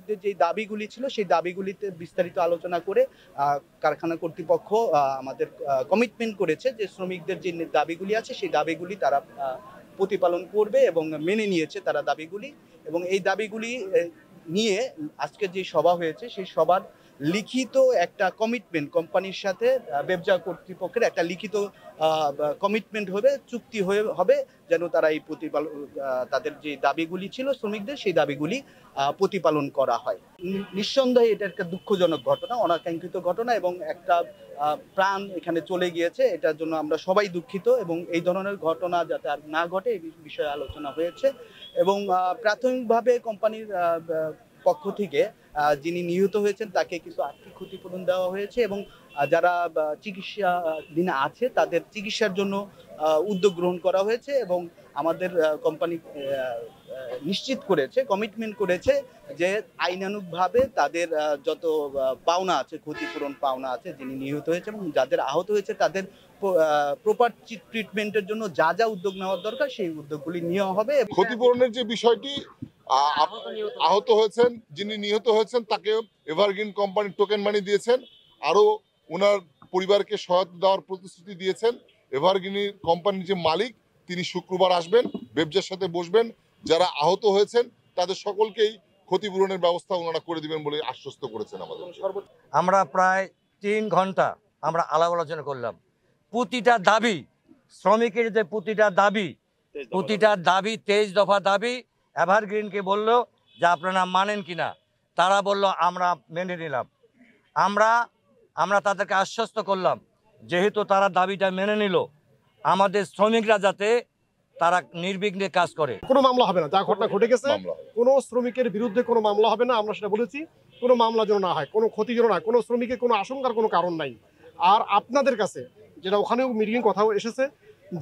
শ্রমিকদের যে দাবিগুলি ছিল সেই দাবিগুলিতে বিস্তারিত আলোচনা করে কারখানা কর্তৃপক্ষ আমাদের কমিটমেন্ট করেছে যে শ্রমিকদের যে দাবিগুলি আছে সেই দাবিগুলি তারা প্রতিপালন করবে এবং মেনে নিয়েছে তারা দাবিগুলি। এবং এই দাবিগুলি নিয়ে আজকে যে সভা হয়েছে সেই সভার লিখিত একটা কমিটমেন্ট কোম্পানির সাথে ব্যবসা কর্তৃপক্ষের একটা লিখিত কমিটমেন্ট হবে, চুক্তি হবে যেন তারা এই তাদের যে দাবিগুলি ছিল শ্রমিকদের সেই দাবিগুলি প্রতিপালন করা হয়। নিঃসন্দেহে এটা একটা দুঃখজনক ঘটনা, অনাকাঙ্ক্ষিত ঘটনা এবং একটা প্রাণ এখানে চলে গিয়েছে। এটার জন্য আমরা সবাই দুঃখিত এবং এই ধরনের ঘটনা যাতে আর না ঘটে এই বিষয়ে আলোচনা হয়েছে। এবং প্রাথমিকভাবে কোম্পানির পক্ষ থেকে যিনি নিহত হয়েছেন তাকে কিছু আর্থিক ক্ষতিপূরণ দেওয়া হয়েছে এবং যারা চিকিৎসাধীন আছে তাদের চিকিৎসার জন্য উদ্যোগ গ্রহণ করা হয়েছে এবং আমাদের কোম্পানি নিশ্চিত করেছে, কমিটমেন্ট করেছে যে আইনানুগভাবে তাদের যত পাওনা আছে, ক্ষতিপূরণ পাওনা আছে, যিনি নিহত হয়েছে এবং যাদের আহত হয়েছে তাদের প্রপার ট্রিটমেন্টের জন্য যা যা উদ্যোগ নেওয়ার দরকার সেই উদ্যোগগুলি নেওয়া হবে। ক্ষতিপূরণের যে বিষয়টি, আহত হয়েছেন যিনি নিহত হয়েছেন তাকে এভারগ্রিন কোম্পানি টোকেন মানি দিয়েছেন, আরো ওনার পরিবারকে সহায়তা দেওয়ার প্রতিশ্রুতি দিয়েছেন। এভারগ্রিন কোম্পানির যে মালিক তিনি শুক্রবার আসবেন, ব্যবসার সাথে বসবেন, যারা আহত হয়েছেন তাদের সকলকেই ক্ষতিপূরণের ব্যবস্থা ওনারা করে দিবেন বলে আশ্বস্ত করেছেন আমাদের। আমরা প্রায় 3 ঘন্টা আমরা আলাপ আলোচনা করলাম। প্রতিটা দাবি শ্রমিকের যে প্রতিটা দাবি 23 দফা দাবি এভারগ্রিনকে বলল যে আপনারা মানেন কিনা। তারা বলল আমরা মেনে নিলাম। আমরা তাদেরকে আশ্বস্ত করলাম যেহেতু তারা দাবিটা মেনে নিল, আমাদের শ্রমিকরা যাতে তারা নির্বিঘ্নে কাজ করে। কোনো মামলা হবে না, যা ঘটনা ঘটে গেছে কোনো শ্রমিকের বিরুদ্ধে কোনো মামলা হবে না। আমরা সেটা বলেছি, কোনো মামলা যেন না হয়, কোনো ক্ষতি যেন না হয়, কোনো শ্রমিকের কোনো আশঙ্কার কোনো কারণ নাই। আর আপনাদের কাছে যেটা ওখানেও মিটিং কথাও এসেছে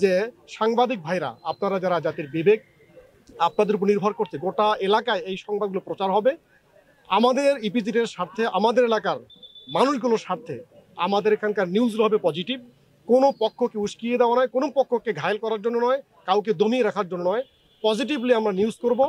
যে সাংবাদিক ভাইরা আপনারা যারা জাতির বিবেক, আপনাদের উপর নির্ভর করছে গোটা এলাকায় এই সংবাদগুলো প্রচার হবে। আমাদের ইপিজেডের স্বার্থে, আমাদের এলাকার মানুষগুলোর স্বার্থে আমাদের এখানকার নিউজগুলো হবে পজিটিভ। কোনো পক্ষকে উস্কিয়ে দেওয়া নয়, কোনো পক্ষকে ঘায়েল করার জন্য নয়, কাউকে দমিয়ে রাখার জন্য নয়। পজিটিভলি আমরা নিউজ করব।